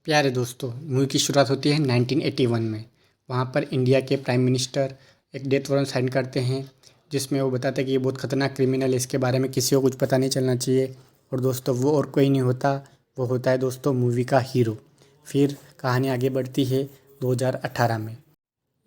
प्यारे दोस्तों, मूवी की शुरुआत होती है 1981 में। वहाँ पर इंडिया के प्राइम मिनिस्टर एक डेथ वारंट साइन करते हैं, जिसमें वो बताते हैं कि ये बहुत ख़तरनाक क्रिमिनल है, इसके बारे में किसी को कुछ पता नहीं चलना चाहिए। और दोस्तों वो और कोई नहीं होता, वो होता है दोस्तों मूवी का हीरो। फिर कहानी आगे बढ़ती है 2018 में।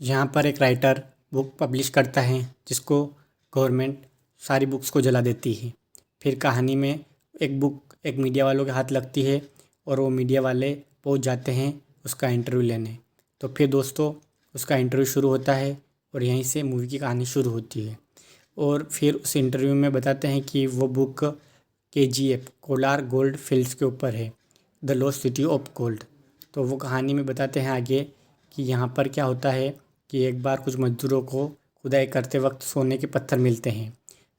यहाँ पर एक राइटर बुक पब्लिश करता है, जिसको गवर्नमेंट सारी बुक्स को जला देती है। फिर कहानी में एक बुक एक मीडिया वालों के हाथ लगती है और वो मीडिया वाले पहुंच जाते हैं उसका इंटरव्यू लेने। तो फिर दोस्तों उसका इंटरव्यू शुरू होता है और यहीं से मूवी की कहानी शुरू होती है। और फिर उस इंटरव्यू में बताते हैं कि वो book KGF Kolar gold fields के ऊपर है, the lost city of gold. तो वो कहानी में बताते हैं आगे कि यहाँ पर क्या होता है कि एक बार कुछ मज़दूरों को खुदाई करते वक्त सोने के पत्थर मिलते हैं।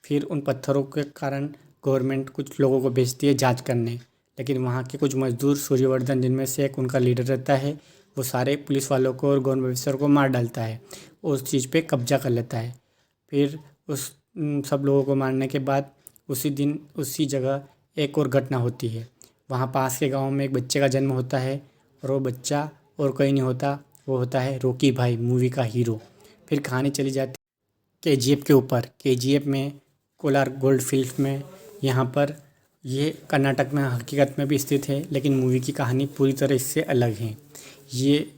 फिर उन पत्थरों के कारण गवर्नमेंट कुछ लोगों को भेजती है जांच करने, लेकिन वहाँ के कुछ मज़दूर सूर्यवर्धन, जिनमें से एक उनका लीडर रहता है, वो सारे पुलिस वालों को और गवर्नमेंट ऑफिसर को मार डालता है और उस चीज़ पे कब्जा कर लेता है। फिर उस सब लोगों को मारने के बाद उसी दिन उसी जगह एक और घटना होती है। वहाँ पास के गांव में एक बच्चे का जन्म होता है और वो बच्चा और कोई नहीं होता, वो होता है रॉकी भाई, मूवी का हीरो। फिर कहानी चली जाती KGF के ऊपर। KGF में कोलार गोल्ड फील्ड में, यहाँ पर ये कर्नाटक में हकीकत में भी स्थित है, लेकिन मूवी की कहानी पूरी तरह इससे अलग है। ये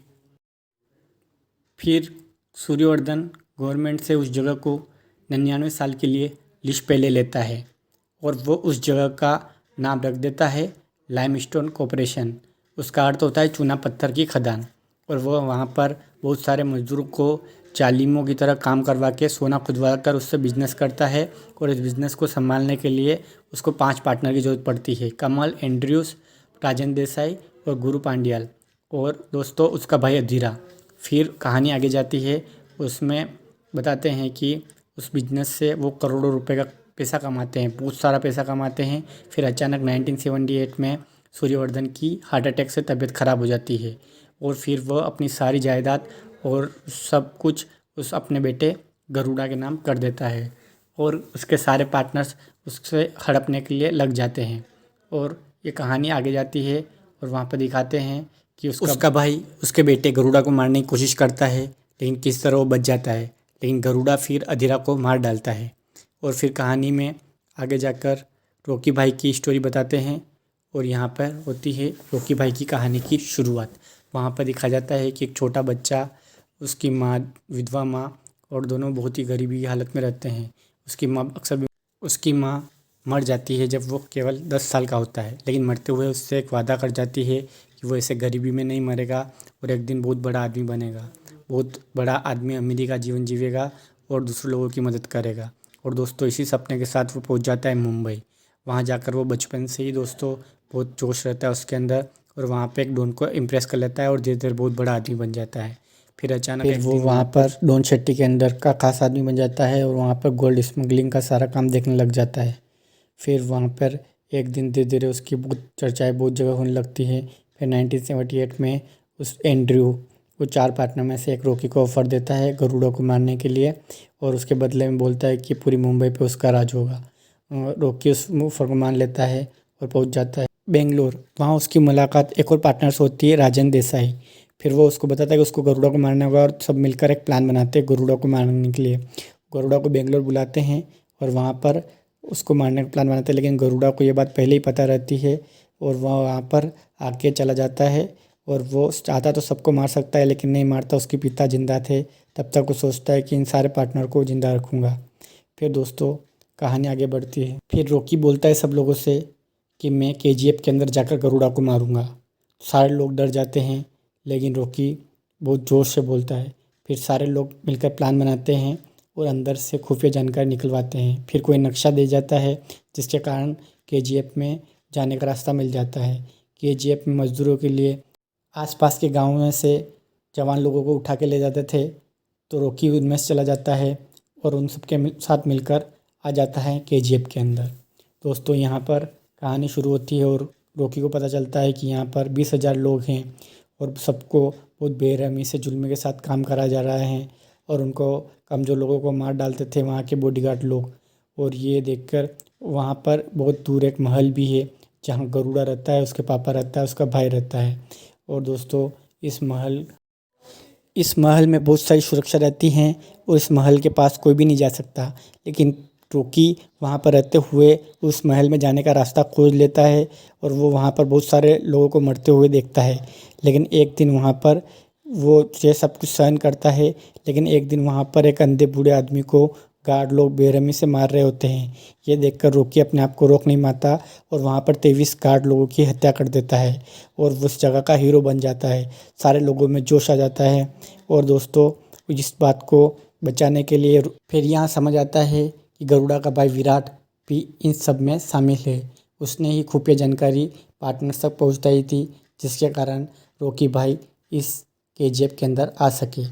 फिर सूर्यवर्धन गवर्नमेंट से उस जगह को 99 साल के लिए लिस्ट पे ले लेता है और वो उस जगह का नाम रख देता है लाइमस्टोन कॉर्पोरेशन। उसका अर्थ होता है चूना पत्थर की खदान। और वो वहाँ पर बहुत सारे मजदूरों को जालिमों की तरह काम करवा के सोना खुदवा कर उससे बिजनेस करता है। और इस बिज़नेस को संभालने के लिए उसको 5 पार्टनर की ज़रूरत पड़ती है, कमल, एंड्रयूस, राजेंद्र देसाई और गुरु पांड्याल, और दोस्तों उसका भाई अधीरा। फिर कहानी आगे जाती है, उसमें बताते हैं कि उस बिजनेस से वो करोड़ों रुपए का पैसा कमाते हैं, बहुत सारा पैसा कमाते हैं। फिर अचानक 1978 में सूर्यवर्धन की हार्ट अटैक से तबीयत ख़राब हो जाती है और फिर वह अपनी सारी जायदाद और सब कुछ उस अपने बेटे गरुड़ा के नाम कर देता है और उसके सारे पार्टनर्स उससे हड़पने के लिए लग जाते हैं। और ये कहानी आगे जाती है और वहाँ पर दिखाते हैं कि उसका भाई उसके बेटे गरुड़ा को मारने की कोशिश करता है, लेकिन किस तरह वो बच जाता है, लेकिन गरुड़ा फिर अधीरा को मार डालता है। और फिर कहानी में आगे जाकर रॉकी भाई की स्टोरी बताते हैं और यहाँ पर होती है रॉकी भाई की कहानी की शुरुआत। वहाँ पर दिखाया जाता है कि एक छोटा बच्चा, उसकी माँ विधवा माँ और दोनों बहुत ही गरीबी की हालत में रहते हैं। उसकी माँ मर जाती है जब वो केवल 10 साल का होता है, लेकिन मरते हुए उससे एक वादा कर जाती है कि वो ऐसे गरीबी में नहीं मरेगा और एक दिन बहुत बड़ा आदमी बनेगा, बहुत बड़ा आदमी अमीरी का जीवन जीवेगा और दूसरे लोगों की मदद करेगा। और दोस्तों इसी सपने के साथ वो पहुंच जाता है मुंबई। वहाँ जाकर वो बचपन से ही दोस्तों बहुत जोश रहता है उसके अंदर और वहाँ पे एक डॉन को इम्प्रेस कर लेता है और धीरे धीरे बहुत बड़ा आदमी बन जाता है। फिर अचानक फिर वो वहाँ पर डॉन शेट्टी के अंदर का खास आदमी बन जाता है और वहाँ पर गोल्ड स्मगलिंग का सारा काम देखने लग जाता है। फिर वहाँ पर एक दिन धीरे धीरे उसकी बहुत चर्चाएँ बहुत जगह होने लगती है। फिर 1978 में उस एंड्रयू वो 4 पार्टनर में से एक रॉकी को ऑफ़र देता है गरुड़ा को मारने के लिए और उसके बदले में बोलता है कि पूरी मुंबई पे उसका राज होगा। रॉकी उस ऑफ़र को मान लेता है और पहुंच जाता है बेंगलोर। वहाँ उसकी मुलाकात एक और पार्टनर से होती है, राजेंद्र देसाई। फिर वो उसको बताता है कि उसको गरुड़ा को मारना होगा और सब मिलकर एक प्लान बनाते हैं गरुड़ा को मारने के लिए। गरुड़ा को बेंगलोर बुलाते हैं और वहाँ पर उसको मारने का प्लान बनाते हैं, लेकिन गरुड़ा को ये बात पहले ही पता रहती है और वह वहाँ पर आके चला जाता है। और वो चाहता तो सबको मार सकता है, लेकिन नहीं मारता, उसके पिता जिंदा थे तब तक वो सोचता है कि इन सारे पार्टनर को जिंदा रखूँगा। फिर दोस्तों कहानी आगे बढ़ती है। फिर रॉकी बोलता है सब लोगों से कि मैं KGF के अंदर जाकर गरुड़ा को मारूंगा। सारे लोग डर जाते हैं, लेकिन रॉकी बहुत जोश से बोलता है। फिर सारे लोग मिलकर प्लान बनाते हैं और अंदर से खुफिया जानकारी निकलवाते हैं। फिर कोई नक्शा दे जाता है जिसके कारण KGF में जाने का रास्ता मिल जाता है। KGF में मज़दूरों के लिए आसपास के गाँव में से जवान लोगों को उठा के ले जाते थे, तो रॉकी उनमें से चला जाता है और उन सबके साथ मिलकर आ जाता है KGF के अंदर। दोस्तों यहाँ पर कहानी शुरू होती है और रॉकी को पता चलता है कि यहाँ पर 20,000 लोग हैं और सबको बहुत बेरहमी से जुल्म के साथ काम करा जा रहा है और उनको कमज़ोर लोगों को मार डालते थे वहाँ के बॉडीगार्ड लोग। और ये देखकर वहाँ पर बहुत दूर एक महल भी है जहाँ गरुड़ा रहता है, उसके पापा रहता है, उसका भाई रहता है। और दोस्तों इस महल में बहुत सारी सुरक्षा रहती हैं और इस महल के पास कोई भी नहीं जा सकता। लेकिन रॉकी वहाँ पर रहते हुए उस महल में जाने का रास्ता खोज लेता है और वो वहाँ पर बहुत सारे लोगों को मरते हुए देखता है। लेकिन एक दिन वहाँ पर वो ये सब कुछ सहन करता है, लेकिन एक दिन वहाँ पर एक अंधे बूढ़े आदमी को गार्ड लोग बेरहमी से मार रहे होते हैं। ये देखकर रॉकी अपने आप को रोक नहीं पाता और वहाँ पर 23 गार्ड लोगों की हत्या कर देता है और वो उस जगह का हीरो बन जाता है। सारे लोगों में जोश आ जाता है और दोस्तों इस बात को बचाने के लिए फिर यहाँ समझ आता है कि गरुड़ा का भाई विराट भी इन सब में शामिल है। उसने ही खुफिया जानकारी पार्टनर्स तक पहुँचाई थी, जिसके कारण रॉकी भाई इस केजीएफ के अंदर आ सके।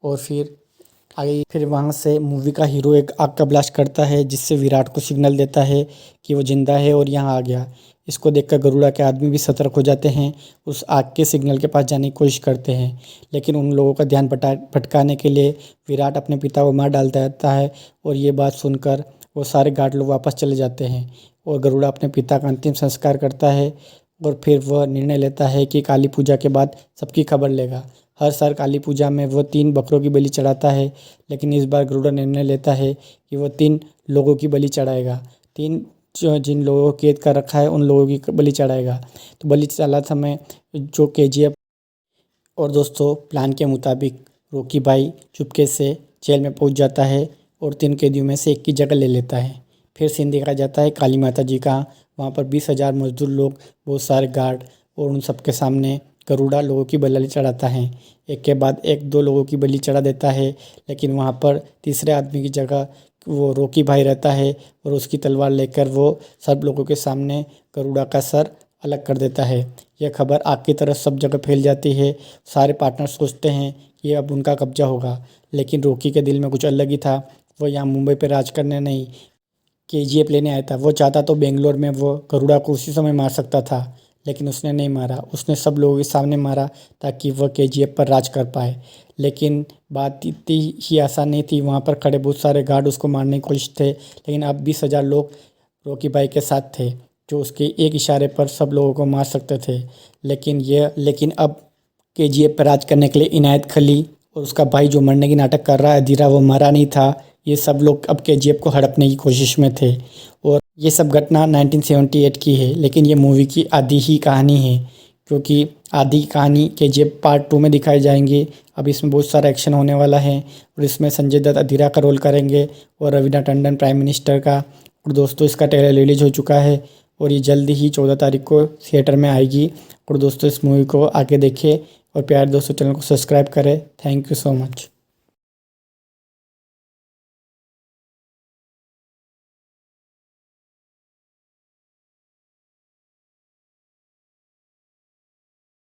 और फिर वहाँ से मूवी का हीरो एक आग का ब्लास्ट करता है, जिससे विराट को सिग्नल देता है कि वो जिंदा है और यहाँ आ गया। इसको देखकर गरुड़ा के आदमी भी सतर्क हो जाते हैं, उस आग के सिग्नल के पास जाने की कोशिश करते हैं। लेकिन उन लोगों का ध्यान भटकाने के लिए विराट अपने पिता को मार डालता है और ये बात सुनकर वो सारे गार्ड लोग वापस चले जाते हैं और गरुड़ा अपने पिता का अंतिम संस्कार करता है। और फिर वह निर्णय लेता है कि काली पूजा के बाद सबकी खबर लेगा। हर साल काली पूजा में वह 3 बकरों की बलि चढ़ाता है, लेकिन इस बार गरुड़ा निर्णय लेता है कि वह 3 लोगों की बलि चढ़ाएगा। 3 जिन लोगों को कैद कर रखा है उन लोगों की बलि चढ़ाएगा। तो बलि चला समय जो केजीएफ और दोस्तों प्लान के मुताबिक रॉकी भाई चुपके से जेल में पहुंच जाता है और 3 कैदियों में से एक की जगह ले लेता है। फिर सीन दिखाया जाता है काली माता जी का। वहाँ पर 20,000 मजदूर लोग, बहुत सारे गार्ड और उन सबके सामने गरुड़ा लोगों की बलि चढ़ाता है। एक के बाद एक 2 लोगों की बलि चढ़ा देता है, लेकिन वहाँ पर तीसरे आदमी की जगह वो रॉकी भाई रहता है और उसकी तलवार लेकर वो सब लोगों के सामने गरुड़ा का सर अलग कर देता है। यह खबर आग की तरह सब जगह फैल जाती है। सारे पार्टनर सोचते हैं कि अब उनका कब्जा होगा, लेकिन रॉकी के दिल में कुछ अलग ही था। वो यहाँ मुंबई पर राज करने नहीं, केजीएफ लेने आया था। वो चाहता तो बेंगलोर में वो गरुड़ा को उसी समय मार सकता था, लेकिन उसने नहीं मारा। उसने सब लोगों के सामने मारा ताकि वह केजीएफ पर राज कर पाए। लेकिन बात इतनी ही आसान नहीं थी। वहाँ पर खड़े बहुत सारे गार्ड उसको मारने की कोशिश थे, लेकिन अब 20,000 लोग रॉकी भाई के साथ थे, जो उसके एक इशारे पर सब लोगों को मार सकते थे। लेकिन अब केजीएफ पर राज करने के लिए इनायत खली और उसका भाई जो मरने की नाटक कर रहा है अधीरा, वो मरा नहीं था। ये सब लोग अब केजीएफ को हड़पने की कोशिश में थे और ये सब घटना 1978 की है। लेकिन ये मूवी की आधी ही कहानी है, क्योंकि आधी कहानी केजीएफ पार्ट 2 में दिखाई जाएंगी। अब इसमें बहुत सारा एक्शन होने वाला है और इसमें संजय दत्त अधीरा का रोल करेंगे और रवीना टंडन प्राइम मिनिस्टर का। और दोस्तों इसका ट्रेलर रिलीज हो चुका है और ये जल्दी ही 14 तारीख को थिएटर में आएगी। और दोस्तों इस मूवी को आके देखिए और प्यारे दोस्तों चैनल को सब्सक्राइब करें। Thank you so much.